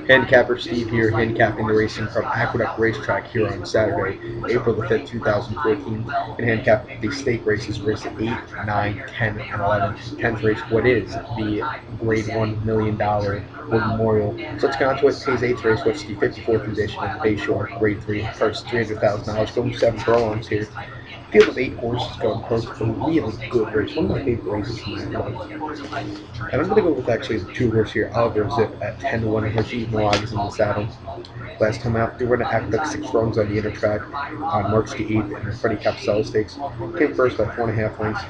Handicapper Steve here, handicapping the racing from Aqueduct Racetrack here on Saturday, April the 5th, 2014. And handicap the stake races, race 8, 9, 10, and 11. 10th race, what is the grade $1 million Wood Memorial. So let's get on to it. Today's 8th race, what's the 54th edition of Bayshore, grade 3, first $300,000, going 7 furlongs here. Field of 8 horses going close to a really good race. One of my favorite races in my life. And I'm going to go with actually the 2 horse here, Oliver Zip at 10-1. Haji Moag is in the saddle. Last time out, they were going to act like 6 runs on the inner track on March the 8th in the Freddie Capsella Stakes. Came first by 4.5 lengths.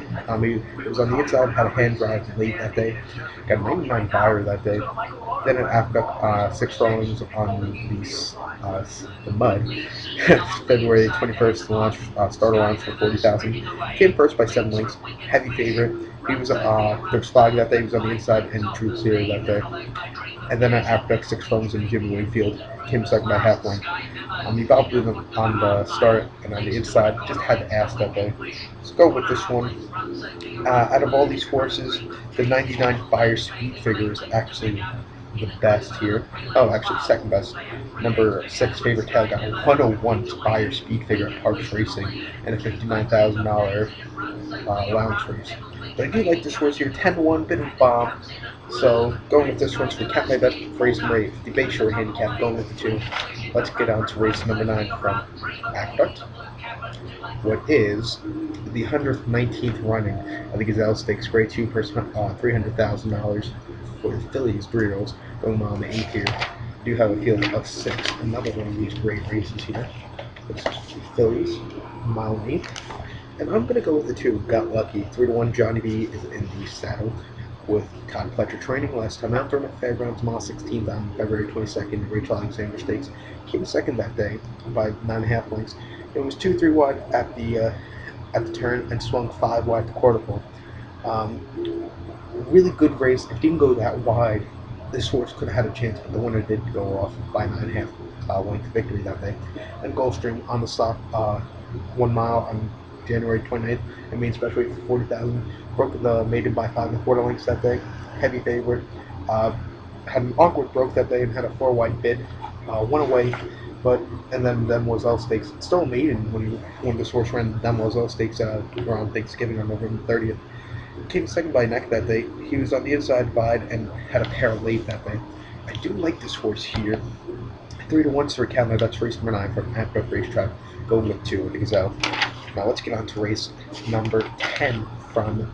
It was on the inside, had a hand drive late that day. Got a 99 buyer that day. Then it acted up 6 furlongs on the mud. February 21st, the launch, starter launch for 40,000. Came first by 7 lengths. Heavy favorite. He was there was flag that day. He was on the inside and drew clear that day. And then after that 6 furlongs in Jimmy Wingfield, came second by half length. He got blue on the start and on the inside, just had to ask that day. Let's go with this one. Out of all these horses, the 99 buyer speed figure is actually the best here. Oh, actually second best. Number 6 favorite tail got a 101 buyer speed figure at Parks Racing and a $59,000 allowance race. But I do like this horse here, 10-1, bit of bomb. So going with this horse, we kept my bet for race number 8, the Bayshore handicap, going with the 2. Let's get on to race number 9 from Aqueduct. What is the 119th running of the Gazelle Stakes, grade 2, $300,000 for the Phillies 3-year-olds, going on the 8th here. We do have a field of 6, another one of these great races here. This is the Phillies, mile 8. And I'm going to go with the 2, Got Lucky. 3-1, Johnny B is in the saddle with Todd Pletcher training. Last time out, Dermot Fairgrounds, mile 16th on February 22nd, Rachel Alexander Stakes. Came second that day by 9.5 lengths. It was 2-3 wide at the turn and swung 5 wide at the quarter pole. Really good race. If it didn't go that wide, this horse could have had a chance, but the winner did go off by 9.5 length victory that day. And Gulfstream on the stop 1 mile on January 29th, and main special weight for 40,000. Broke the maiden by 5 1/4 lengths that day. Heavy favorite. Had an awkward broke that day and had a 4 wide bid. Went away, and then Demoiselle Stakes. Still a maiden when this horse ran the Demoiselle Stakes around Thanksgiving on November 30th. Came second by neck that day. He was on the inside wide and had a pair late that day. I do like this horse here. 3-1 to recount my bets, race number 9 from Aqueduct Racetrack. Going with 2 the Gazelle. Now let's get on to race number 10 from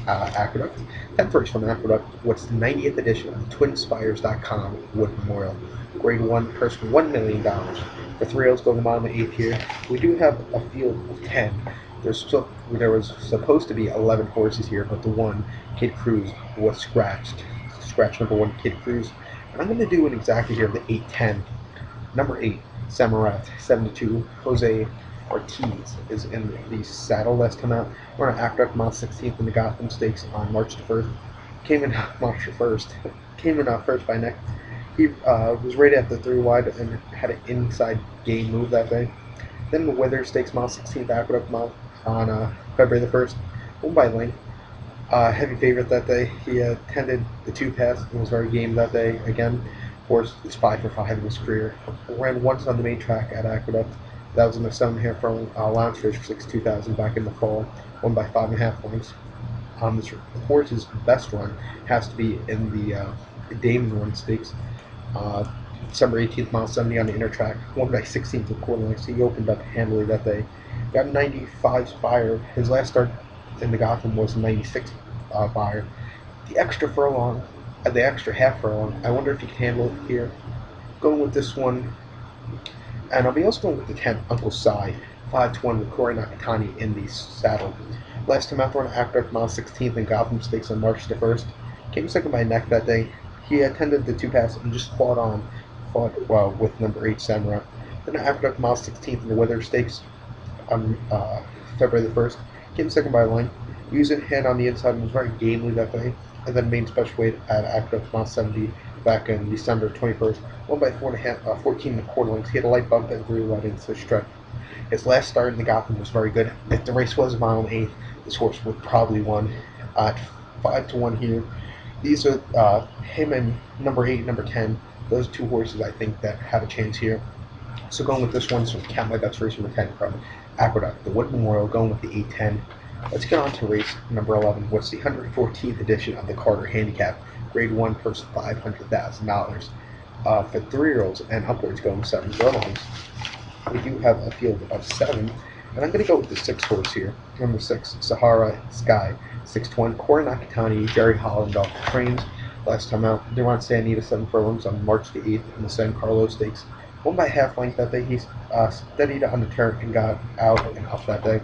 Aqueduct. 10th race from Aqueduct. What's the 90th edition of TwinSpires.com Wood Memorial. Grade 1, purse $1 million. For 3-year-olds going on the 8th here. We do have a field of 10. There was supposed to be 11 horses here, but the one, Kid Cruz, was scratched. Scratch number 1, Kid Cruz. And I'm going to do it exactly here, the 8-10. Number 8, Samarat, 7-2, Jose Ortiz is in the saddle. Last time out, we're on Aqueduct, mile 16th in the Gotham Stakes on March the 1st. Came in first by neck. He was rated at the 3 wide and had an inside game move that day. Then the Weather Stakes, mile 16th, Aqueduct mile on February the 1st. Won by length. Heavy favorite that day. He attended the 2 pass and was very game that day. Again, horse is 5 for 5 in his career. Ran once on the main track at Aqueduct. That was in the 7.5 furlong launch race for 62,000 back in the fall. Won by 5.5 lengths. This horse's best run has to be in the Damon Run Stakes. December 18th, mile 70 on the inner track. Won by 16 1/4 lengths. He opened up handily that day. Got a 95 buyer. His last start in the Gotham was a 96 buyer. The extra furlong, the extra half furlong, I wonder if he can handle it here. Going with this one. And I'll be also going with the 10, Uncle Si, 5-1 with Corey Nakatani in the saddle. Last time out, we're on Aqueduct, mile 16th in Gotham Stakes on March the 1st. Came second by neck that day. He attended the 2 pass and just fought well with number 8, Samurai. Then Aqueduct, mile 16th in the Weather Stakes on February the 1st. Came second by line. Used it hand on the inside and was very gamely that day. And then main special weight at Aqueduct, mile 70 back in December 21st. Won by 14 1/4 lengths. He had a light bump and threw right into the stretch. His last start in the Gotham was very good. If the race was a mile and 8, this horse would probably won at 5-1 here. These are him and number 8, number 10. Those two horses I think that have a chance here. So going with this one's from Count My Bets race number 10 from Aqueduct, the Wood Memorial, going with the 810. Let's get on to race number 11, what's the 114th edition of the Carter Handicap, Grade 1 purse $500,000. For 3-year-olds and upwards, going 7 furlongs. We do have a field of 7, and I'm going to go with the 6 horse here. Number 6, Sahara Sky, 6-1, Corey Nakatani, Jerry Holland off the trains. Last time out, they were on San Anita 7 furlongs on March the 8th in the San Carlos Stakes. Won by half length that day. He's steadied on the turn and got out and off that day.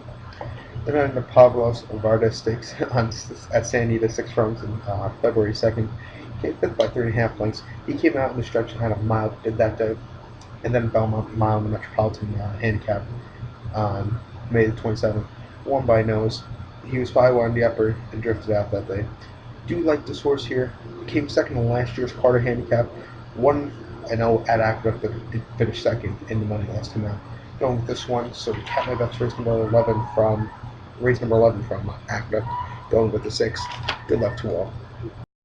Then on the Pavlos Varda Stakes at San Anita 6 furlongs on February 2nd. Came 5th by 3.5 lengths. He came out in the stretch and had a mile bid that day. And then Belmont Mile in the Metropolitan Handicap on May the 27th. Won by nose. He was 5-1 the upper and drifted out that day. Do like this horse here. Came second in last year's Carter Handicap. Won, I know, at Aqueduct, but it finished second in the money last time out. Going with this one, so the Cat My Bets race number 11 from Aqueduct. Going with the 6. Good luck to all.